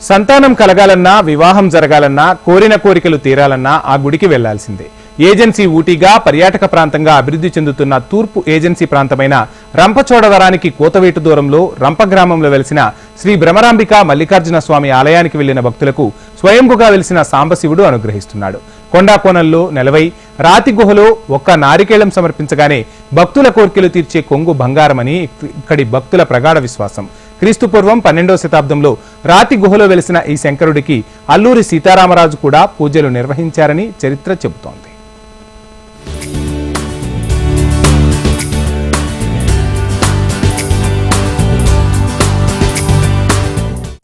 సంతానం కలగాలన్నా, వివాహం జరగాలన్నా, కోరిన కోరికలు తీరాలన్నా ఆ గుడికి వెళ్లాల్సిందే. ఏజెన్సీ ఊటీగా పర్యాటక ప్రాంతంగా అభివృద్ధి చెందుతున్న తూర్పు ఏజెన్సీ ప్రాంతమైన రంపచోడవరానికి కోతవేటు దూరంలో రంప గ్రామంలో వెలిసిన శ్రీ భ్రమరాంబిక మల్లికార్జున స్వామి ఆలయానికి వెళ్లిన భక్తులకు స్వయంభుగా వెలిసిన సాంబశివుడు అనుగ్రహిస్తున్నాడు. కొండాకోనల్లో నెలవై రాతి గుహలో ఒక్క నారికేళం సమర్పించగానే భక్తుల కోర్కెలు తీర్చే కొంగు బంగారమని ఇక్కడి భక్తుల ప్రగాఢ విశ్వాసం. క్రీస్తుపూర్వం 12వ శతాబ్దంలో రాతి గుహలో వెలిసిన ఈ శంకరుడికి అల్లూరి సీతారామరాజు కూడా పూజలు నిర్వహించారని చరిత్ర చెబుతోంది.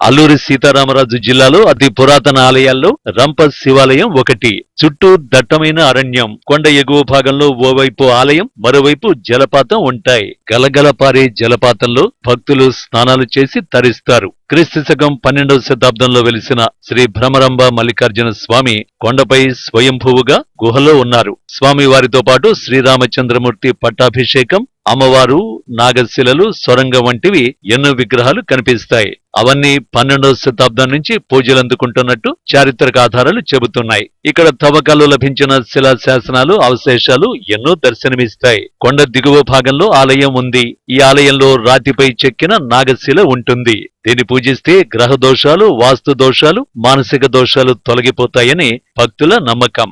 అల్లూరి సీతారామరాజు జిల్లాలో అతి పురాతన ఆలయాల్లో రంప శివాలయం ఒకటి. చుట్టూ దట్టమైన అరణ్యం, కొండ ఎగువ భాగంలో ఓవైపు ఆలయం, మరోవైపు జలపాతం ఉంటాయి. గలగల పారే జలపాతంలో భక్తులు స్నానాలు చేసి తరిస్తారు. క్రీస్తు శకం 12వ శతాబ్దంలో వెలిసిన శ్రీ భ్రమరాంబ మల్లికార్జున స్వామి కొండపై స్వయంభువుగా గుహలో ఉన్నారు. స్వామి వారితో పాటు శ్రీరామచంద్రమూర్తి పట్టాభిషేకం, అమ్మవారు, నాగశిలలు, సొరంగం వంటివి ఎన్నో విగ్రహాలు కనిపిస్తాయి. అవన్నీ 12వ శతాబ్దం నుంచి పూజలందుకుంటున్నట్టు చారిత్రక ఆధారాలు చెబుతున్నాయి. ఇక్కడ తవ్వకాల్లో లభించిన శిలా శాసనాలు, అవశేషాలు ఎన్నో దర్శనమిస్తాయి. కొండ దిగువ భాగంలో ఆలయం ఉంది. ఈ ఆలయంలో రాతిపై చెక్కిన నాగశిల ఉంటుంది. దీన్ని పూజిస్తే గ్రహ దోషాలు, వాస్తు దోషాలు, మానసిక దోషాలు తొలగిపోతాయని భక్తుల నమ్మకం.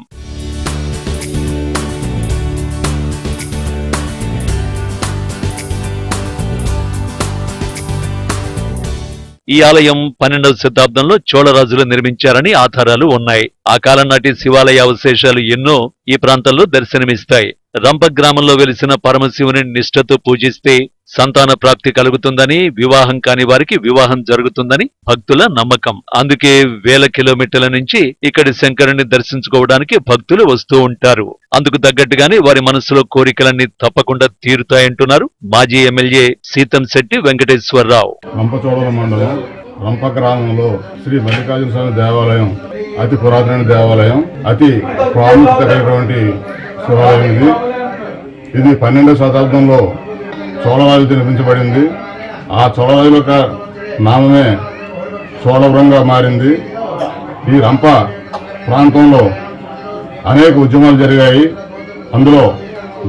ఈ ఆలయం 12వ శతాబ్దంలో చోళరాజులు నిర్మించారని ఆధారాలు ఉన్నాయి. ఆ కాలం నాటి శివాలయ అవశేషాలు ఎన్నో ఈ ప్రాంతంలో దర్శనమిస్తాయి. రంప గ్రామంలో వెలిసిన పరమశివుని నిష్ఠతో పూజిస్తే సంతాన ప్రాప్తి కలుగుతుందని, వివాహం కాని వారికి వివాహం జరుగుతుందని భక్తుల నమ్మకం. అందుకే వేల కిలోమీటర్ల నుంచి ఇక్కడి శంకరుని దర్శించుకోవడానికి భక్తులు వస్తూ ఉంటారు. అందుకు తగ్గట్టుగానే వారి మనసులో కోరికలన్నీ తప్పకుండా తీరుతాయంటున్నారు మాజీ ఎమ్మెల్యే సీతంశెట్టి వెంకటేశ్వరరావు. రంపచోడవరం మండలం రంప గ్రామంలో శ్రీ మల్లికార్జున స్వామి దేవాలయం అతి పురాతన దేవాలయం, అతి ప్రాముఖ్యత కలిగినటువంటి శివాలయం ఇది 12వ శతాబ్దంలో చోళరాజుతో నిర్మించబడింది. ఆ చోళరాజుల యొక్క నామమే చోళవరంగా మారింది. ఈ రంప ప్రాంతంలో అనేక ఉద్యమాలు జరిగాయి. అందులో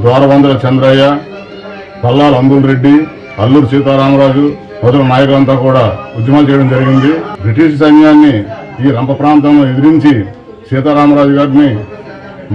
ద్వారబందల చంద్రయ్య, పల్లాల అంబుల్ రెడ్డి, అల్లూరి సీతారామరాజు మొదలైన నాయకులంతా కూడా ఉద్యమాలు చేయడం జరిగింది. బ్రిటిష్ సైన్యాన్ని ఈ రంప ప్రాంతంలో ఎదిరించి సీతారామరాజు గారిని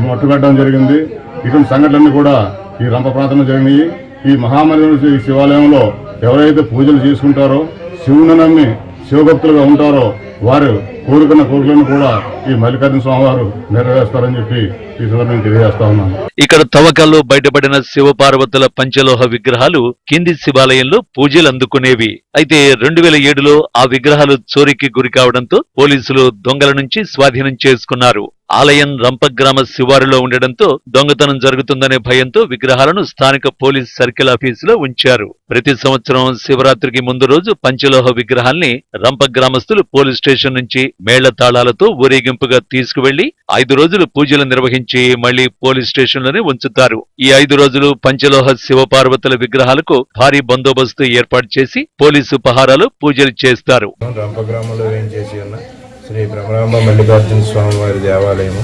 మట్టుబెట్టడం జరిగింది. ఇటువంటి సంఘటనలు కూడా ఈ రంప ప్రాంతంలో జరిగినాయి. ఈ మహామందిర శివాలయంలో ఎవరైతే పూజలు చేసుకుంటారో, శివుని నమ్మి శివభక్తులుగా ఉంటారో వారు కోరుకున్న కోరికలను కూడా ఈ మల్లికార్జున స్వామి వారు నెరవేరుస్తారని చెప్పి ఈ సందర్భంగా తెలియజేస్తా ఉన్నాను. ఇక్కడ తవ్వకాల్లో బయటపడిన శివపార్వతుల పంచలోహ విగ్రహాలు కింది శివాలయంలో పూజలు అందుకునేవి. అయితే 2007లో ఆ విగ్రహాలు చోరీకి గురి కావడంతో పోలీసులు దొంగల నుంచి స్వాధీనం చేసుకున్నారు. ఆలయం రంపగ్రామ శివారులో ఉండడంతో దొంగతనం జరుగుతుందనే భయంతో విగ్రహాలను స్థానిక పోలీస్ సర్కిల్ ఆఫీసులో ఉంచారు. ప్రతి సంవత్సరం శివరాత్రికి ముందు రోజు పంచలోహ విగ్రహాల్ని రంపగ్రామస్తులు పోలీస్ స్టేషన్ నుంచి మేళ్ల తాళాలతో ఊరేగింపుగా తీసుకువెళ్లి 5 రోజులు పూజలు నిర్వహించి మళ్లీ పోలీస్ స్టేషన్ లోనే ఉంచుతారు. ఈ 5 రోజులు పంచలోహ శివపార్వతుల విగ్రహాలకు భారీ బందోబస్తు ఏర్పాటు చేసి పోలీసు పహారాలు పూజలు చేస్తారు. రంపగ్రామంలో వేయించేసి ఉన్న శ్రీ భ్రమరాంబ మల్లికార్జున స్వామి వారి దేవాలయం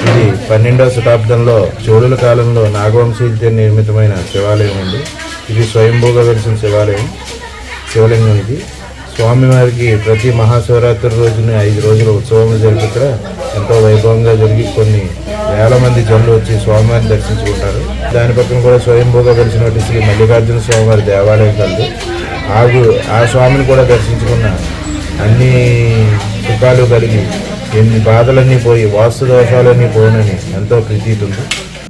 ఇది 12వ శతాబ్దంలో చోళుల కాలంలో నాగవంశీయులతో నిర్మితమైన శివాలయం ఉంది. ఇది స్వయంభూగా వెలిసిన శివలింగం. ఇది స్వామివారికి ప్రతి మహాశివరాత్రి రోజున 5 రోజుల ఉత్సవం జరిపి ఇక్కడ ఎంతో వైభవంగా జరిగి కొన్ని వేల మంది జనులు వచ్చి స్వామివారిని దర్శించుకుంటారు. దాని పక్కన కూడా స్వయంభూగా వెలిసినటువంటి శ్రీ మల్లికార్జున స్వామివారి దేవాలయం కలదు. ఆ స్వామిని కూడా దర్శించుకున్న అన్ని సుఖాలు కలిగి ఎన్ని బాధలన్నీ పోయి వాస్తు దోషాలన్నీ పోనని ఎంతో ప్రతీతి ఉంది.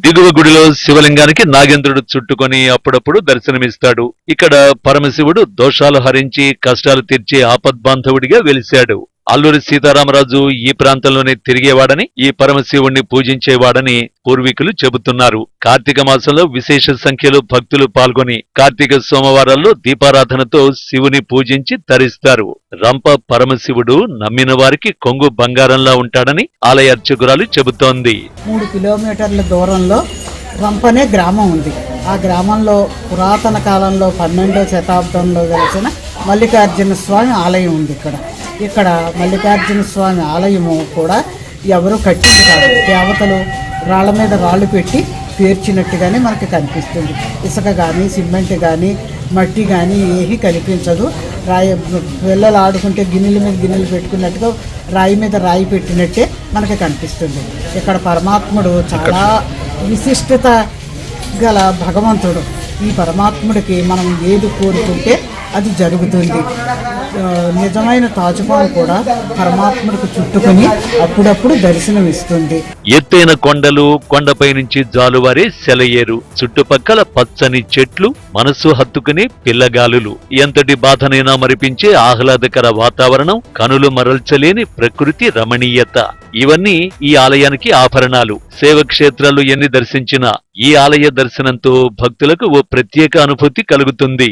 దిగువ గుడిలో శివలింగానికి నాగేంద్రుడు చుట్టుకొని అప్పుడప్పుడు దర్శనమిస్తాడు. ఇక్కడ పరమశివుడు దోషాలు హరించి కష్టాలు తీర్చే ఆపద్బాంధవుడిగా వెలిశాడు. అల్లూరి సీతారామరాజు ఈ ప్రాంతంలోనే తిరిగేవాడని, ఈ పరమశివుణ్ణి పూజించేవాడని పూర్వీకులు చెబుతున్నారు. కార్తీక మాసంలో విశేష సంఖ్యలో భక్తులు పాల్గొని కార్తీక సోమవారాల్లో దీపారాధనతో శివుని పూజించి తరిస్తారు. రంప పరమశివుడు నమ్మిన వారికి కొంగు బంగారంలా ఉంటాడని ఆలయ అర్చకురాలు చెబుతోంది. 3 కిలోమీటర్ల దూరంలో రంపనే గ్రామం ఉంది. ఆ గ్రామంలో పురాతన కాలంలో 12వ శతాబ్దంలో వెలిసిన మల్లికార్జున స్వామి ఆలయం ఉంది. ఇక్కడ మల్లికార్జున స్వామి ఆలయము కూడా ఎవరు కట్టింది కాదు, దేవతలు రాళ్ళ మీద రాళ్ళు పెట్టి పేర్చినట్టుగానే మనకి కనిపిస్తుంది. ఇసుక కానీ సిమెంట్ కానీ మట్టి కానీ ఏమీ కనిపించదు. రాయి పిల్లలు ఆడుకుంటే గిన్నెల మీద గిన్నెలు పెట్టుకున్నట్టుగా రాయి మీద రాయి పెట్టినట్టే మనకి కనిపిస్తుంది. ఇక్కడ పరమాత్ముడు చాలా విశిష్టత గల భగవంతుడు. ఈ పరమాత్ముడికి మనం ఏది కోరుకుంటే అది జరుగుతుంది. నిజమైన తాజుపాము కూడా పరమాత్ముడికి చుట్టుకుని అప్పుడప్పుడు దర్శనం ఇస్తుంది. ఎత్తైన కొండలు, కొండపై నుంచి జాలువారే సెలయేరు, చుట్టుపక్కల పచ్చని చెట్లు, మనస్సు హత్తుకునే పిల్లగాలులు, ఎంతటి బాధనైనా మరిపించే ఆహ్లాదకర వాతావరణం, కనులు మరల్చలేని ప్రకృతి రమణీయత, ఇవన్నీ ఈ ఆలయానికి ఆభరణాలు. శైవక్షేత్రాలు ఎన్ని దర్శించినా ఈ ఆలయ దర్శనంతో భక్తులకు ఓ ప్రత్యేక అనుభూతి కలుగుతుంది.